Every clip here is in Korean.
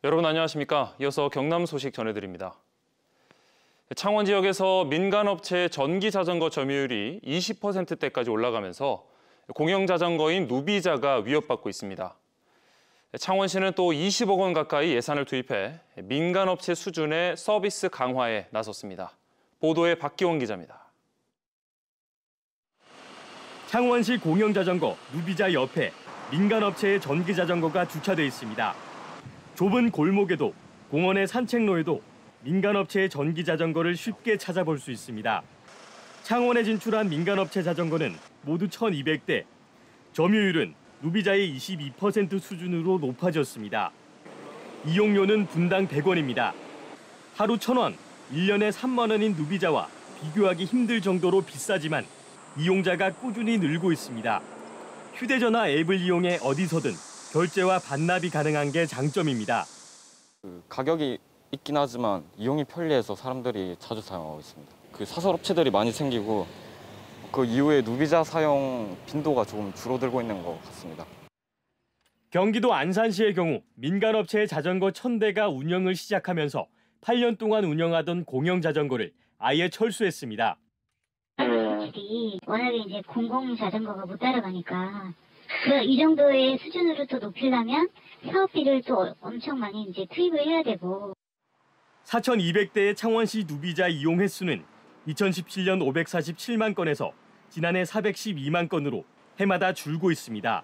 여러분 안녕하십니까? 이어서 경남 소식 전해드립니다. 창원 지역에서 민간업체의 전기자전거 점유율이 20%대까지 올라가면서 공영자전거인 누비자가 위협받고 있습니다. 창원시는 또 20억 원 가까이 예산을 투입해 민간업체 수준의 서비스 강화에 나섰습니다. 보도에 박기원 기자입니다. 창원시 공영자전거 누비자 옆에 민간업체의 전기자전거가 주차돼 있습니다. 좁은 골목에도 공원의 산책로에도 민간업체의 전기자전거를 쉽게 찾아볼 수 있습니다. 창원에 진출한 민간업체 자전거는 모두 1,200대. 점유율은 누비자의 22% 수준으로 높아졌습니다. 이용료는 분당 100원입니다. 하루 1,000원, 1년에 3만 원인 누비자와 비교하기 힘들 정도로 비싸지만 이용자가 꾸준히 늘고 있습니다. 휴대전화 앱을 이용해 어디서든 결제와 반납이 가능한 게 장점입니다. 가격이 있긴 하지만 이용이 편리해서 사람들이 자주 사용하고 있습니다. 사설 업체들이 많이 생기고 그 이후에 누비자 사용 빈도가 조금 줄어들고 있는 것 같습니다. 경기도 안산시의 경우 민간업체의 자전거 1,000대가 운영을 시작하면서 8년 동안 운영하던 공영자전거를 아예 철수했습니다. 사람들이 워낙에 이제 공공 자전거가 못 따라가니까 이 정도의 수준으로 또 높이려면 사업비를 또 엄청 많이 이제 투입을 해야 되고. 4,200대의 창원시 누비자 이용 횟수는 2017년 547만 건에서 지난해 412만 건으로 해마다 줄고 있습니다.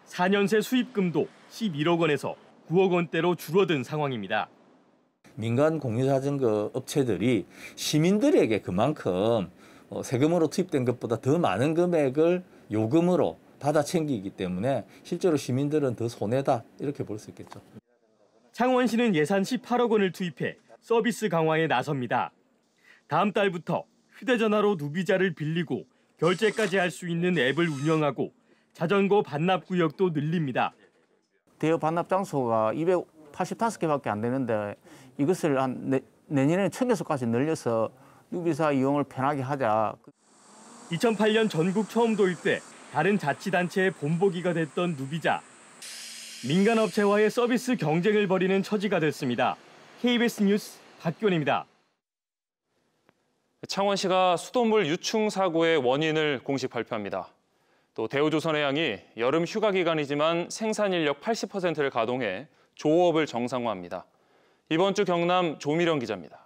4년 새 수입금도 11억 원에서 9억 원대로 줄어든 상황입니다. 민간 공유자전거 업체들이 시민들에게 그만큼 세금으로 투입된 것보다 더 많은 금액을 요금으로 받아 챙기기 때문에 실제로 시민들은 더 손해다 이렇게 볼 수 있겠죠. 창원시는 예산 18억 원을 투입해 서비스 강화에 나섭니다. 다음 달부터 휴대전화로 누비자를 빌리고 결제까지 할 수 있는 앱을 운영하고 자전거 반납 구역도 늘립니다. 대여 반납 장소가 285개밖에 안 되는데 이것을 내년에 1,000개소까지 늘려서 누비자 이용을 편하게 하자. 2008년 전국 처음 도입돼 다른 자치단체의 본보기가 됐던 누비자. 민간업체와의 서비스 경쟁을 벌이는 처지가 됐습니다. KBS 뉴스 박기원입니다. 창원시가 수돗물 유충 사고의 원인을 공식 발표합니다. 또 대우조선해양이 여름 휴가 기간이지만 생산 인력 80%를 가동해 조업을 정상화합니다. 이번 주 경남 조미령 기자입니다.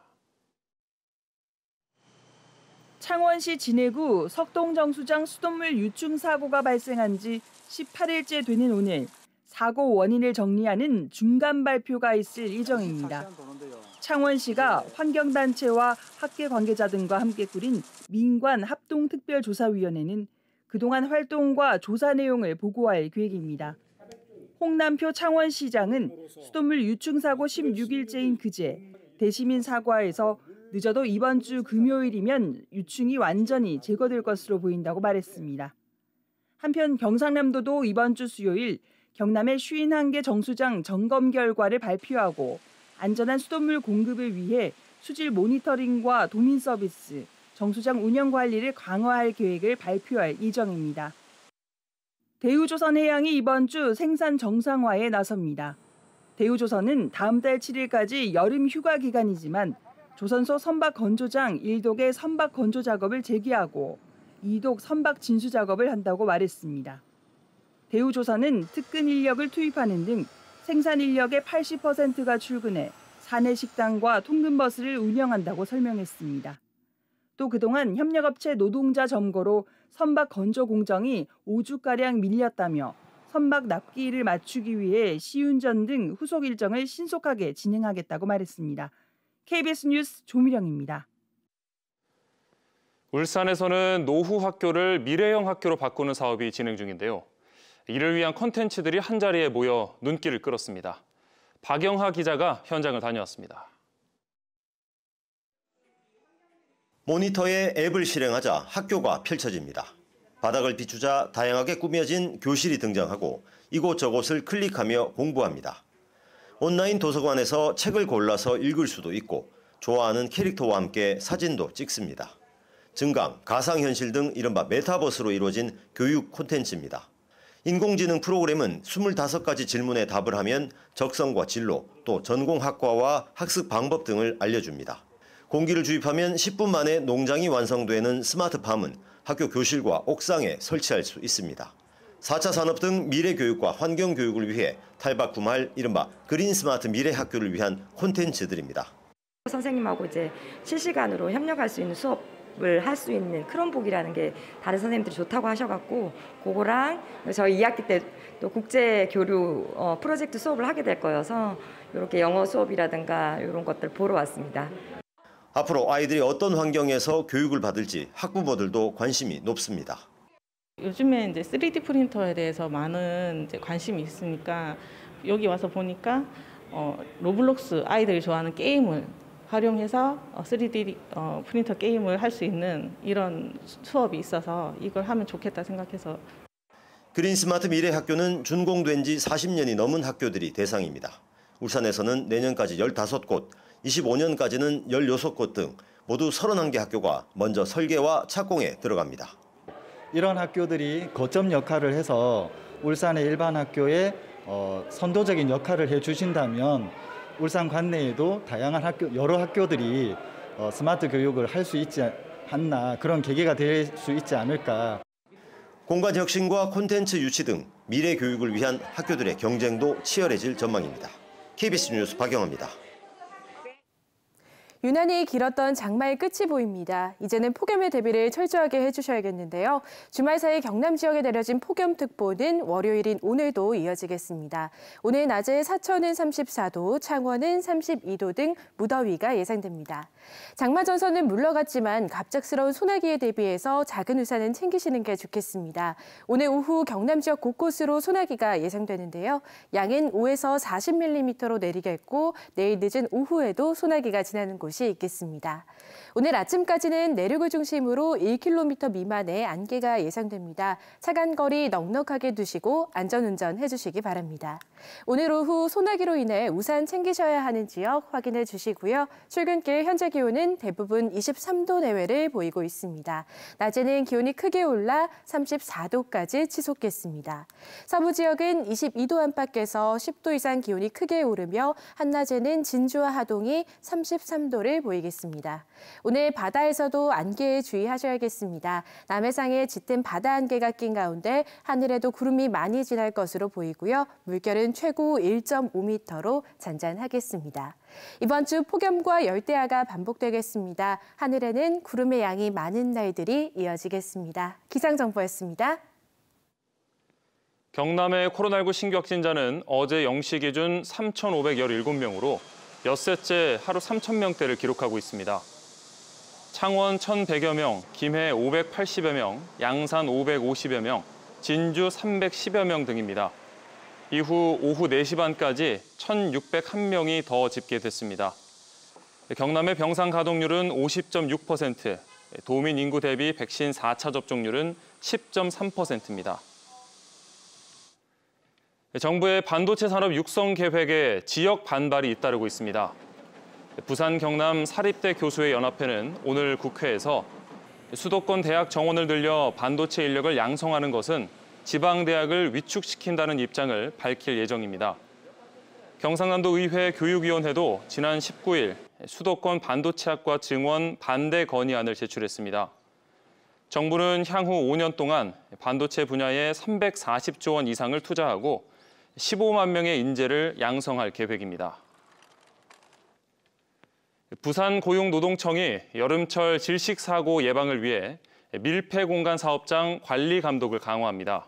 창원시 진해구 석동정수장 수돗물 유충 사고가 발생한 지 18일째 되는 오늘 사고 원인을 정리하는 중간 발표가 있을 예정입니다. 창원시가 환경단체와 학계 관계자 등과 함께 꾸린 민관 합동특별조사위원회는 그동안 활동과 조사 내용을 보고할 계획입니다. 홍남표 창원시장은 수돗물 유충 사고 16일째인 그제 대시민 사과에서 늦어도 이번 주 금요일이면 유충이 완전히 제거될 것으로 보인다고 말했습니다. 한편 경상남도도 이번 주 수요일 경남의 51개 정수장 점검 결과를 발표하고 안전한 수돗물 공급을 위해 수질 모니터링과 도민 서비스, 정수장 운영 관리를 강화할 계획을 발표할 예정입니다. 대우조선해양이 이번 주 생산 정상화에 나섭니다. 대우조선은 다음 달 7일까지 여름 휴가 기간이지만 조선소 선박 건조장 1독의 선박 건조 작업을 재개하고 2독 선박 진수 작업을 한다고 말했습니다. 대우조선은 특근 인력을 투입하는 등 생산 인력의 80%가 출근해 사내 식당과 통근버스를 운영한다고 설명했습니다. 또 그동안 협력업체 노동자 점거로 선박 건조 공정이 5주가량 밀렸다며 선박 납기일을 맞추기 위해 시운전 등 후속 일정을 신속하게 진행하겠다고 말했습니다. KBS 뉴스 조미령입니다. 울산에서는 노후 학교를 미래형 학교로 바꾸는 사업이 진행 중인데요. 이를 위한 콘텐츠들이 한자리에 모여 눈길을 끌었습니다. 박영하 기자가 현장을 다녀왔습니다. 모니터에 앱을 실행하자 학교가 펼쳐집니다. 바닥을 비추자 다양하게 꾸며진 교실이 등장하고 이곳저곳을 클릭하며 공부합니다. 온라인 도서관에서 책을 골라서 읽을 수도 있고 좋아하는 캐릭터와 함께 사진도 찍습니다. 증강, 가상현실 등 이른바 메타버스로 이루어진 교육 콘텐츠입니다. 인공지능 프로그램은 25가지 질문에 답을 하면 적성과 진로, 또 전공학과와 학습 방법 등을 알려줍니다. 공기를 주입하면 10분 만에 농장이 완성되는 스마트팜은 학교 교실과 옥상에 설치할 수 있습니다. 4차 산업 등 미래 교육과 환경 교육을 위해 탈바꿈할 이른바 그린 스마트 미래 학교를 위한 콘텐츠들입니다. 선생님하고 이제 실시간으로 협력할 수 있는 수업을 할 수 있는 크롬북이라는 게 다른 선생님들이 좋다고 하셔갖고 그거랑 저희 2학기 때 또 국제 교류 프로젝트 수업을 하게 될 거여서 이렇게 영어 수업이라든가 이런 것들 보러 왔습니다. 앞으로 아이들이 어떤 환경에서 교육을 받을지 학부모들도 관심이 높습니다. 요즘에 이제 3D 프린터에 대해서 많은 이제 관심이 있으니까 여기 와서 보니까 로블록스 아이들이 좋아하는 게임을 활용해서 3D 프린터 게임을 할 수 있는 이런 수업이 있어서 이걸 하면 좋겠다 생각해서. 그린 스마트 미래 학교는 준공된 지 40년이 넘은 학교들이 대상입니다. 울산에서는 내년까지 15곳, 25년까지는 16곳 등 모두 31개 학교가 먼저 설계와 착공에 들어갑니다. 이런 학교들이 거점 역할을 해서 울산의 일반 학교에 선도적인 역할을 해주신다면 울산 관내에도 다양한 여러 학교들이 스마트 교육을 할 수 있지 않나, 그런 계기가 될 수 있지 않을까. 공간 혁신과 콘텐츠 유치 등 미래 교육을 위한 학교들의 경쟁도 치열해질 전망입니다. KBS 뉴스 박영아입니다. 유난히 길었던 장마의 끝이 보입니다. 이제는 폭염의 대비를 철저하게 해주셔야겠는데요. 주말 사이 경남 지역에 내려진 폭염특보는 월요일인 오늘도 이어지겠습니다. 오늘 낮에 사천은 34도, 창원은 32도 등 무더위가 예상됩니다. 장마 전선은 물러갔지만 갑작스러운 소나기에 대비해서 작은 우산은 챙기시는 게 좋겠습니다. 오늘 오후 경남 지역 곳곳으로 소나기가 예상되는데요. 양은 5에서 40mm로 내리겠고 내일 늦은 오후에도 소나기가 지나는 곳이 있겠습니다. 오늘 아침까지는 내륙을 중심으로 1km 미만의 안개가 예상됩니다. 차간 거리 넉넉하게 두시고 안전운전 해주시기 바랍니다. 오늘 오후 소나기로 인해 우산 챙기셔야 하는 지역 확인해 주시고요. 출근길 현재 기온은 대부분 23도 내외를 보이고 있습니다. 낮에는 기온이 크게 올라 34도까지 치솟겠습니다. 서부 지역은 22도 안팎에서 10도 이상 기온이 크게 오르며 한낮에는 진주와 하동이 33도를 보이겠습니다. 오늘 바다에서도 안개에 주의하셔야겠습니다. 남해상에 짙은 바다 안개가 낀 가운데 하늘에도 구름이 많이 지날 것으로 보이고요. 물결은 최고 1.5m로 잔잔하겠습니다. 이번 주 폭염과 열대야가 반복되겠습니다. 하늘에는 구름의 양이 많은 날들이 이어지겠습니다. 기상정보였습니다. 경남의 코로나19 신규 확진자는 어제 0시 기준 3,517명으로 엿새째 하루 3,000명대를 기록하고 있습니다. 창원 1,100여 명, 김해 580여 명, 양산 550여 명, 진주 310여 명 등입니다. 이후 오후 4시 반까지 1,601명이 더 집계됐습니다. 경남의 병상 가동률은 50.6%, 도민 인구 대비 백신 4차 접종률은 10.3%입니다. 정부의 반도체 산업 육성 계획에 지역 반발이 잇따르고 있습니다. 부산 경남 사립대 교수회 연합회는 오늘 국회에서 수도권 대학 정원을 늘려 반도체 인력을 양성하는 것은 지방대학을 위축시킨다는 입장을 밝힐 예정입니다. 경상남도 의회 교육위원회도 지난 19일 수도권 반도체학과 증원 반대 건의안을 제출했습니다. 정부는 향후 5년 동안 반도체 분야에 340조 원 이상을 투자하고 15만 명의 인재를 양성할 계획입니다. 부산고용노동청이 여름철 질식사고 예방을 위해 밀폐공간 사업장 관리 감독을 강화합니다.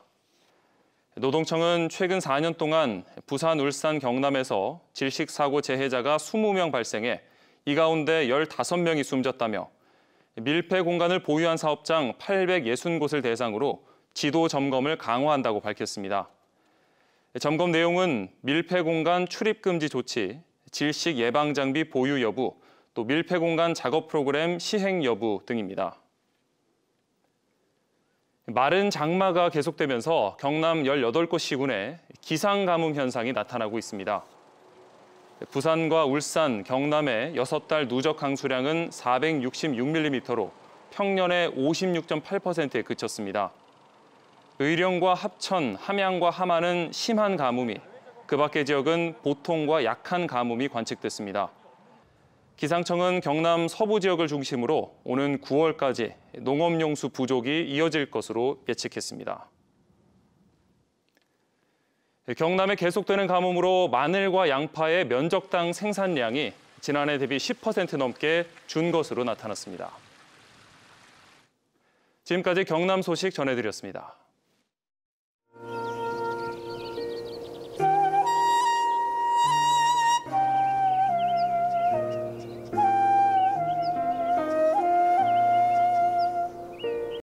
노동청은 최근 4년 동안 부산, 울산, 경남에서 질식사고 재해자가 20명 발생해 이 가운데 15명이 숨졌다며 밀폐공간을 보유한 사업장 860곳을 대상으로 지도 점검을 강화한다고 밝혔습니다. 점검 내용은 밀폐공간 출입금지 조치, 질식 예방 장비 보유 여부, 또 밀폐공간 작업 프로그램 시행 여부 등입니다. 마른 장마가 계속되면서 경남 18곳 시군에 기상가뭄 현상이 나타나고 있습니다. 부산과 울산, 경남의 6달 누적 강수량은 466mm로 평년의 56.8%에 그쳤습니다. 의령과 합천, 함양과 함안은 심한 가뭄이, 그 밖의 지역은 보통과 약한 가뭄이 관측됐습니다. 기상청은 경남 서부 지역을 중심으로 오는 9월까지 농업용수 부족이 이어질 것으로 예측했습니다. 경남에 계속되는 가뭄으로 마늘과 양파의 면적당 생산량이 지난해 대비 10% 넘게 준 것으로 나타났습니다. 지금까지 경남 소식 전해드렸습니다.